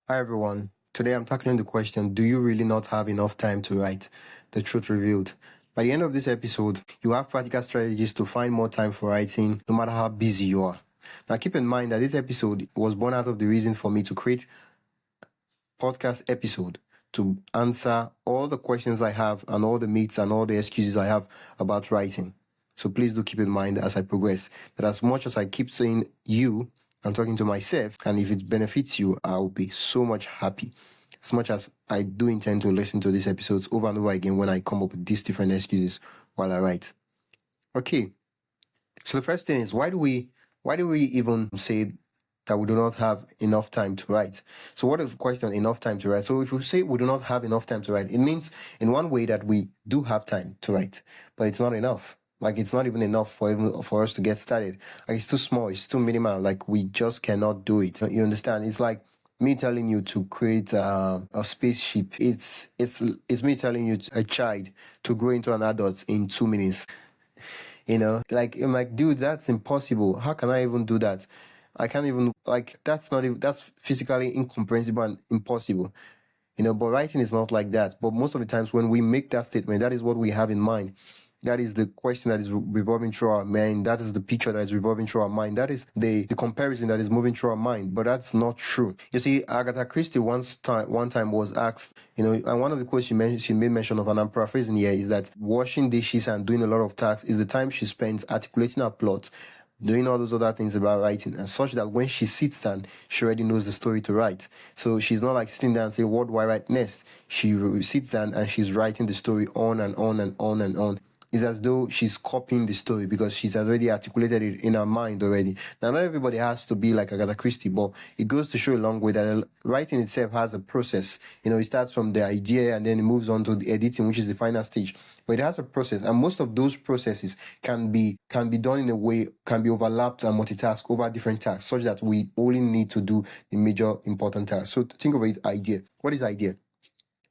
Hi everyone. Today I'm tackling the question, do you really not have enough time to write? The truth revealed. By the end of this episode, you have practical strategies to find more time for writing, no matter how busy you are. Now keep in mind that this episode was born out of the reason for me to create podcast episode to answer all the questions I have and all the myths and all the excuses I have about writing. So please do keep in mind as I progress that as much as I keep saying you, I'm talking to myself, and if it benefits you, I'll be so much happy. As much as I do intend to listen to these episodes over and over again when I come up with these different excuses while I write. Okay, so the first thing is why do we even say that we do not have enough time to write? So what is the question enough time to write? So if we say we do not have enough time to write, it means in one way that we do have time to write, but it's not enough. Like it's not even enough for us to get started. Like it's too small, it's too minimal. Like we just cannot do it. You understand? It's like me telling you to create a spaceship. It's me telling you a child to grow into an adult in 2 minutes. Like I'm like, dude, that's impossible. How can I even do that? I can't even, like, that's not even, that's physically incomprehensible and impossible. But writing is not like that. But most of the times when we make that statement, that is what we have in mind. That is the question that is revolving through our mind. That is the picture that is revolving through our mind. That is the comparison that is moving through our mind. But that's not true. You see, Agatha Christie one time was asked, and one of the quotes she made mention of, and I'm paraphrasing here, is that washing dishes and doing a lot of tasks is the time she spends articulating her plot, doing all those other things about writing, and such that when she sits down, she already knows the story to write. So she's not like sitting down and saying, what do I write next? She sits down and she's writing the story on and on and on and on. It's as though she's copying the story because she's already articulated it in her mind already. Now, not everybody has to be like Agatha Christie, but it goes to show a long way that writing itself has a process. It starts from the idea and then it moves on to the editing, which is the final stage. But it has a process, and most of those processes can be done in a way, can be overlapped and multitask over different tasks, such that we only need to do the major important tasks. So think of it, idea. What is idea?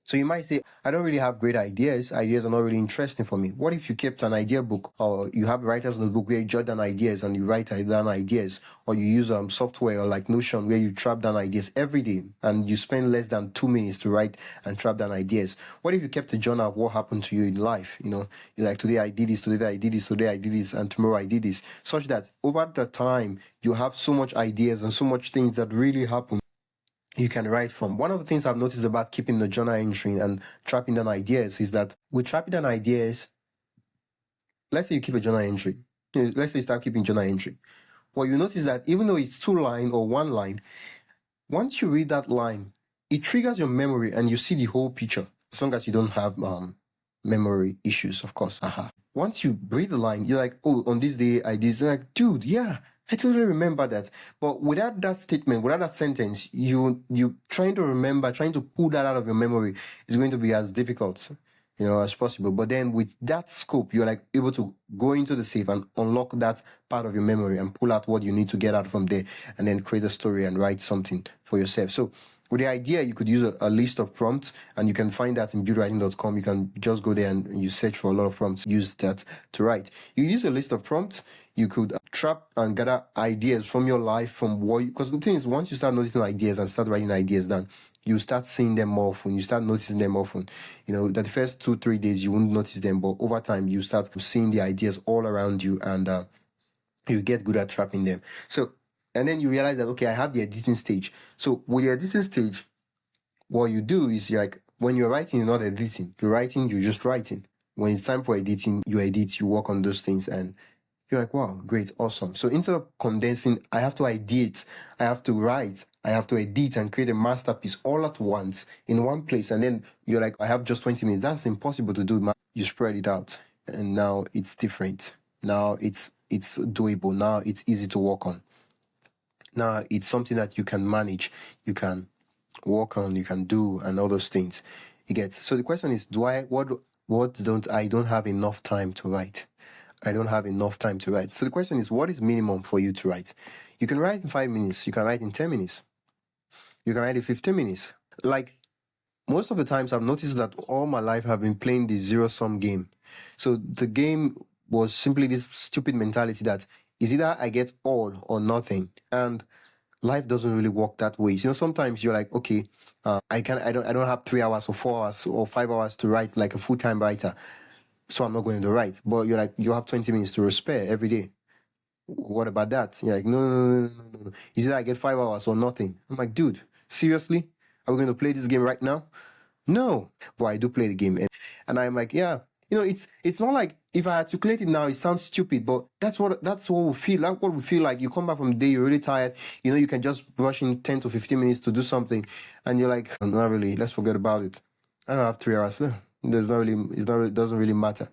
So you might say, I don't really have great ideas. Ideas are not really interesting for me. What if you kept an idea book, or you have a writer's notebook where you jot down ideas and you write down ideas, or you use software or like Notion where you trap down ideas every day and you spend less than 2 minutes to write and trap down ideas? What if you kept a journal of what happened to you in life? You're like, today I did this, today I did this, today I did this, and tomorrow I did this, such that over the time you have so much ideas and so much things that really happen you can write from. One of the things I've noticed about keeping the journal entry and trapping down ideas is that with trapping down ideas, let's say you keep a journal entry. Let's say you start keeping journal entry. Well, you notice that even though it's 2 line or 1 line, once you read that line, it triggers your memory and you see the whole picture. As long as you don't have memory issues, of course. Once you read the line, you're like, oh, on this day I did. You're like, dude, yeah, I totally remember that. But without that statement, without that sentence, you trying to remember, trying to pull that out of your memory is going to be as difficult, as possible. But then with that scope, you're like able to go into the safe and unlock that part of your memory and pull out what you need to get out from there, and then create a story and write something for yourself. So with the idea, you could use a list of prompts, and you can find that in buildwriting.com. You can just go there and you search for a lot of prompts, use that to write. You use a list of prompts. You could trap and gather ideas from your life, from what, because the thing is, once you start noticing ideas and start writing ideas down, you start seeing them more often, you start noticing them often. That the first 2 3 days you won't notice them, but over time you start seeing the ideas all around you, and you get good at trapping them. So, and then you realize that, okay, I have the editing stage. So with the editing stage, what you do is, like, when you're writing, you're not editing. You're writing, you're just writing. When it's time for editing, you edit, you work on those things, and you're like, wow, great, awesome. So instead of condensing, I have to ideate, I have to write, I have to edit and create a masterpiece all at once in one place. And then you're like, I have just 20 minutes. That's impossible to do. You spread it out, and now it's different. Now it's doable. Now it's easy to work on. Now it's something that you can manage, you can work on, you can do, and all those things. You get. So the question is, don't have enough time to write? I don't have enough time to write. So the question is, what is minimum for you to write? You can write in 5 minutes, you can write in 10 minutes, you can write in 15 minutes. Like, most of the times I've noticed that all my life I've been playing the zero sum game. So the game was simply this stupid mentality that is either I get all or nothing. And life doesn't really work that way. Sometimes you're like, okay, I don't have 3 hours or 4 hours or 5 hours to write like a full-time writer, so I'm not going to write. But you're like, you have 20 minutes to spare every day. What about that? You're like, no, no, no, no, no, no, no. Is it I get 5 hours or nothing? I'm like, dude, seriously? Are we going to play this game right now? No, but I do play the game, and I'm like, yeah, it's not like if I articulate it now, it sounds stupid, but that's what we feel like. What we feel like, you come back from the day, you're really tired. You can just rush in 10 to 15 minutes to do something, and you're like, not really. Let's forget about it. I don't have 3 hours. No, there's not really. It's not. It doesn't really matter.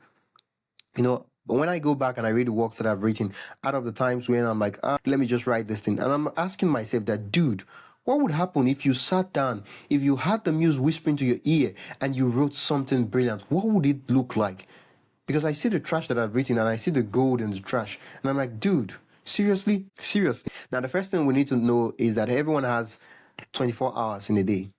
But when I go back and I read the works that I've written, out of the times when I'm like, let me just write this thing, and I'm asking myself that, dude, what would happen if you sat down, if you had the muse whispering to your ear, and you wrote something brilliant? What would it look like? Because I see the trash that I've written, and I see the gold in the trash, and I'm like, dude, seriously, seriously. Now, the first thing we need to know is that everyone has 24 hours in a day.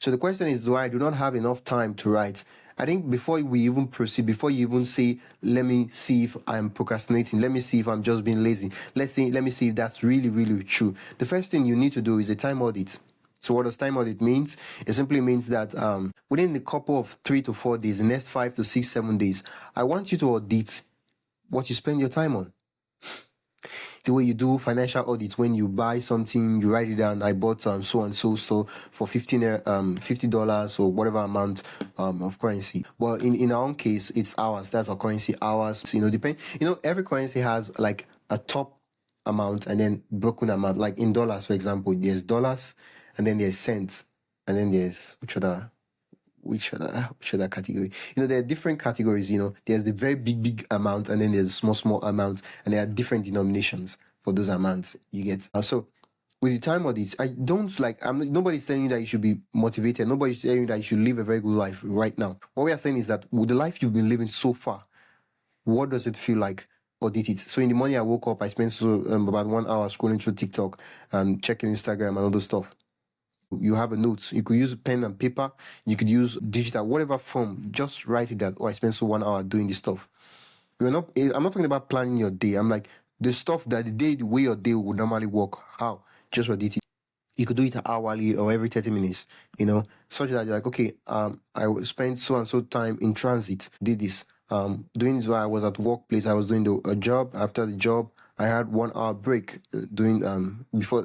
So the question is, do I do not have enough time to write? I think before we even proceed, before you even say, let me see if I'm procrastinating, let me see if I'm just being lazy, let me see if that's really, really true. The first thing you need to do is a time audit. So what does time audit means? It simply means that within a couple of 3 to 4 days, the next 5 to 6, 7 days, I want you to audit what you spend your time on. The way you do financial audits, when you buy something, you write it down. I bought so and so for $50 or whatever amount of currency. Well, in our own case, it's hours. That's our currency, hours. Depend. Every currency has like a top amount and then broken amount. Like in dollars, for example, there's dollars, and then there's cents, and then there's which other category. There are different categories. There's the very big amount, and then there's small amounts, and there are different denominations for those amounts you get. So with the time audits, I don't like. Nobody's telling you that you should be motivated. Nobody's telling you that you should live a very good life right now. What we are saying is that with the life you've been living so far, what does it feel like? Audit it. So in the morning I woke up, I spent about 1 hour scrolling through TikTok and checking Instagram and all those stuff. You have a note. You could use pen and paper. You could use digital, whatever form. Just write it that, I spent 1 hour doing this stuff. I'm not talking about planning your day. I'm like the stuff that the way your day would normally work. How? Just audit it. You could do it hourly or every 30 minutes, such that you're like, okay, I will spend so and so time in transit, did this. Doing this while I was at workplace, I was doing a job. After the job, I had 1 hour break doing before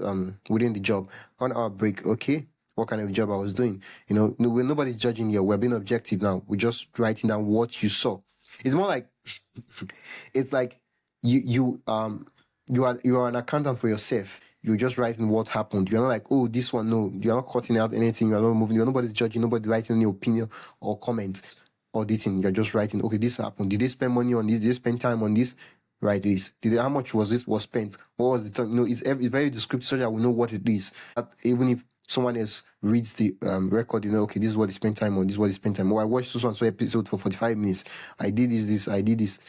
within the job, 1 hour break. Okay, what kind of job I was doing? Nobody's judging you. We're being objective now. We're just writing down what you saw. It's more like it's like you are an accountant for yourself. You're just writing what happened. You're not like, oh, this one. No, you're not cutting out anything. You're not moving. Nobody's judging. Nobody writing any opinion or comment. Auditing. You're just writing. Okay, this happened. Did they spend money on this? Did they spend time on this? Write this. How much was spent? What was the time? It's very descriptive so that we know what it is. Even if someone else reads the record, okay, this is what they spent time on. This is what they spent time on. Oh, I watched so and so episode for 45 minutes. I did this. I did this.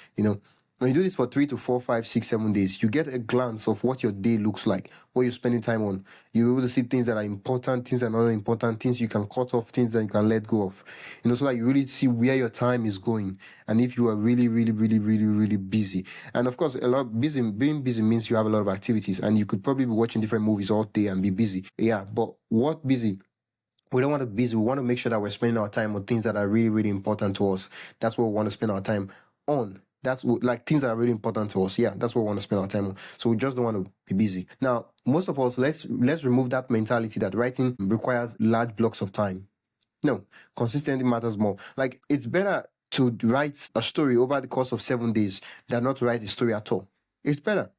When you do this for 3 to 4, 5, 6, 7 days, you get a glance of what your day looks like, what you're spending time on. You're able to see things that are important, things that are not important, things you can cut off, things that you can let go of. So that you really see where your time is going, and if you are really, really, really, really, really busy. And of course, being busy means you have a lot of activities, and you could probably be watching different movies all day and be busy. Yeah, but what busy? We don't want to be busy. We want to make sure that we're spending our time on things that are really, really important to us. That's what we want to spend our time on. That's like things that are really important to us. Yeah, that's what we want to spend our time on. So we just don't want to be busy. Now, most of us, let's remove that mentality that writing requires large blocks of time. No, consistency matters more. Like, it's better to write a story over the course of 7 days than not to write a story at all. It's better.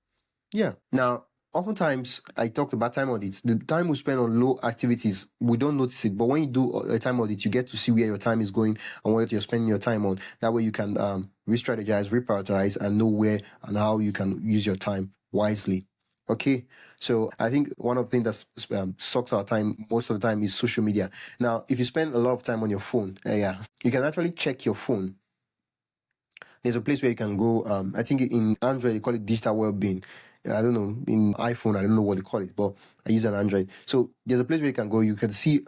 Yeah. Now, oftentimes I talked about time audits. The time we spend on low activities, we don't notice it. But when you do a time audit, you get to see where your time is going and what you're spending your time on. That way you can re-strategize, reprioritize, and know where and how you can use your time wisely. Okay, so I think one of the things that sucks our time most of the time is social media. Now, if you spend a lot of time on your phone, you can actually check your phone. There's a place where you can go. I think in Android they call it digital well-being. I don't know, in iPhone I don't know what they call it, but I use an Android. So there's a place where you can go. You can see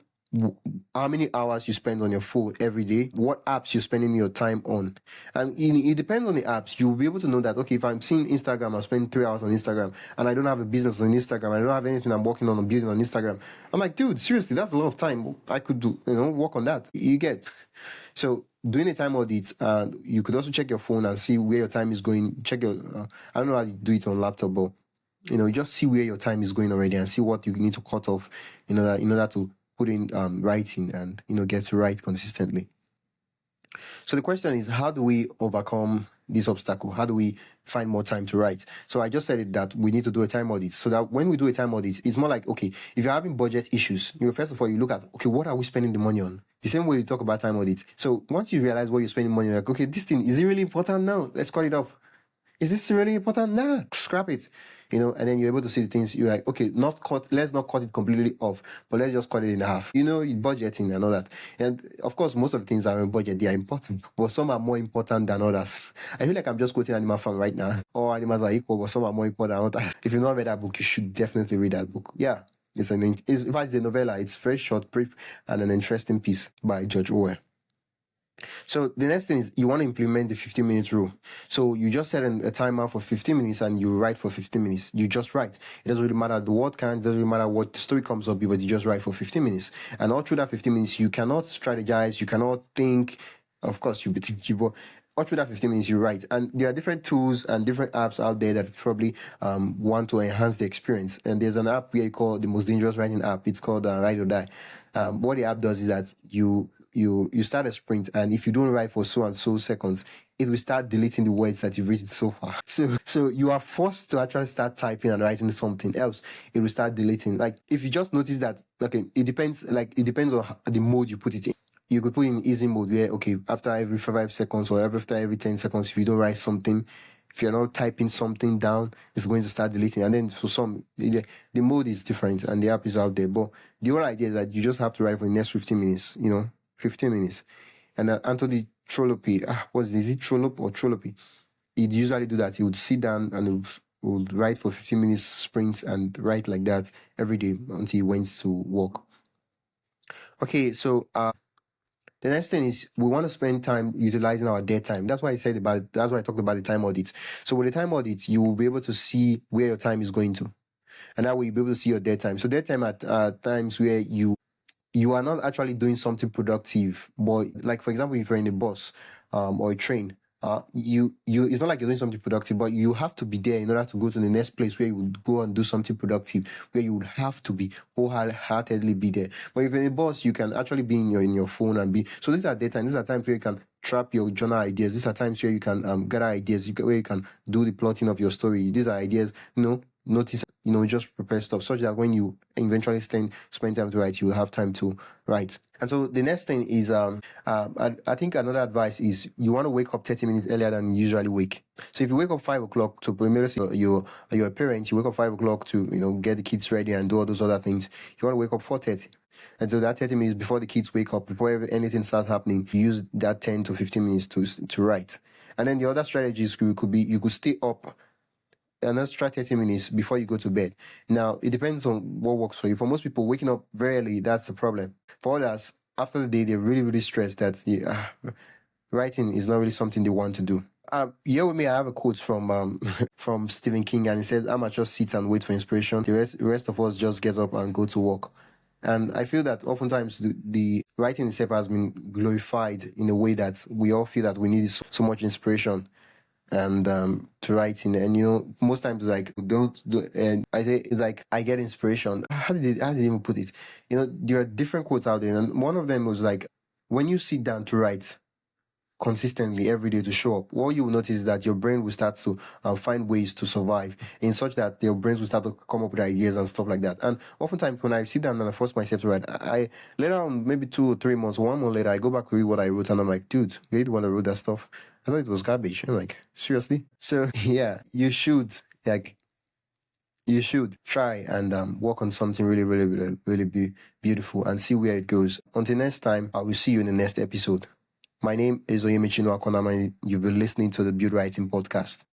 how many hours you spend on your phone every day, what apps you're spending your time on. And it depends on the apps. You'll be able to know that, okay, if I'm seeing Instagram, I'm spending 3 hours on Instagram, and I don't have a business on Instagram, I don't have anything I'm working on or building on Instagram. I'm like, dude, seriously, that's a lot of time I could do, work on that. You get. So doing a time audit, you could also check your phone and see where your time is going. Check your, I don't know how you do it on laptop, but you just see where your time is going already and see what you need to cut off in order to put in writing and get to write consistently. So the question is, how do we overcome this obstacle? How do we find more time to write? So I just said it that we need to do a time audit. So that when we do a time audit, it's more like, okay, if you're having budget issues, first of all, you look at, okay, what are we spending the money on? The same way you talk about time audit. So once you realize what you're spending money on, like, okay, this thing, is it really important? No, let's cut it off. Is this really important? Nah, scrap it. And then you're able to see the things you're like, okay, let's not cut it completely off, but let's just cut it in half. Budgeting and all that. And of course, most of the things that are in budget, they are important, but some are more important than others. I feel like I'm just quoting Animal Farm right now. All animals are equal, but some are more important than others. If you've not read that book, you should definitely read that book. Yeah. In fact, it's a novella. It's very short, brief, and an interesting piece by George Orwell. So the next thing is you want to implement the 15-minute rule. So you just set a timer for 15 minutes and you write for 15 minutes. You just write. It doesn't really matter the word count, it doesn't really matter what the story comes up with, but you just write for 15 minutes. And all through that 15 minutes, you cannot strategize, you cannot think. Of course, you'll be thinking, but all through that 15 minutes, you write. And there are different tools and different apps out there that probably want to enhance the experience. And there's an app we call the most dangerous writing app. It's called Write or Die. What the app does is that you start a sprint, and if you don't write for so and so seconds, it will start deleting the words that you've written so far. So you are forced to actually start typing and writing something else. It will start deleting. Like if you just notice that, okay, it depends on the mode you put it in. You could put in easy mode where, okay, after every 5 seconds or after every 10 seconds, if you don't write something, if you're not typing something down, it's going to start deleting. And then for some, the mode is different and the app is out there. But the whole idea is that you just have to write for the next 15 minutes, 15 minutes. And Anthony Trollope, is it Trollope or Trollope? He'd usually do that. He would sit down and would write for 15 minutes sprints and write like that every day until he went to work. Okay, so the next thing is we want to spend time utilizing our dead time. That's why I talked about the time audit. So with the time audit, you will be able to see where your time is going to. And that way you'll be able to see your dead time. So dead time at times where you are not actually doing something productive, but like for example, if you're in a bus or a train, it's not like you're doing something productive, but you have to be there in order to go to the next place where you would go and do something productive, where you would have to be wholeheartedly be there. But if you're in a bus, you can actually be in your phone and be. So these are daytime. These are times where you can trap your journal ideas. These are times where you can gather ideas, where you can do the plotting of your story. These are ideas, notice, just prepare stuff such that when you eventually spend time to write, you will have time to write. And so the next thing is, I think another advice is you want to wake up 30 minutes earlier than you usually wake. So if you wake up 5 o'clock to primarily you're a parent, you wake up 5 o'clock to get the kids ready and do all those other things. You want to wake up 4:30. And so that 30 minutes before the kids wake up, before anything starts happening, you use that 10 to 15 minutes to write. And then the other strategies could be you could stay up an extra 30 minutes before you go to bed. Now, it depends on what works for you. For most people, waking up very early, that's the problem. For others, after the day, they're really, really stressed that writing is not really something they want to do. Here with me, I have a quote from from Stephen King, and he says, "Amateurs sit and wait for inspiration. The rest of us just get up and go to work." And I feel that oftentimes the writing itself has been glorified in a way that we all feel that we need so much inspiration and to writing. And most times like don't do, and I say it's like I get inspiration. How did they even put it? There are different quotes out there, and one of them was like, when you sit down to write consistently every day to show up, what you will notice is that your brain will start to find ways to survive, in such that your brains will start to come up with ideas and stuff like that. And oftentimes when I sit down and I force myself to write, I later on, maybe 2 or 3 months, 1 month later, I go back to read what I wrote and I'm like, dude, you're the one that wrote that stuff. I thought it was garbage. I'm like, seriously? So yeah, you should try and work on something really, really, really, really beautiful and see where it goes. Until next time, I will see you in the next episode. My name is Oyemichino Akonama. You've been listening to the Build Writing Podcast.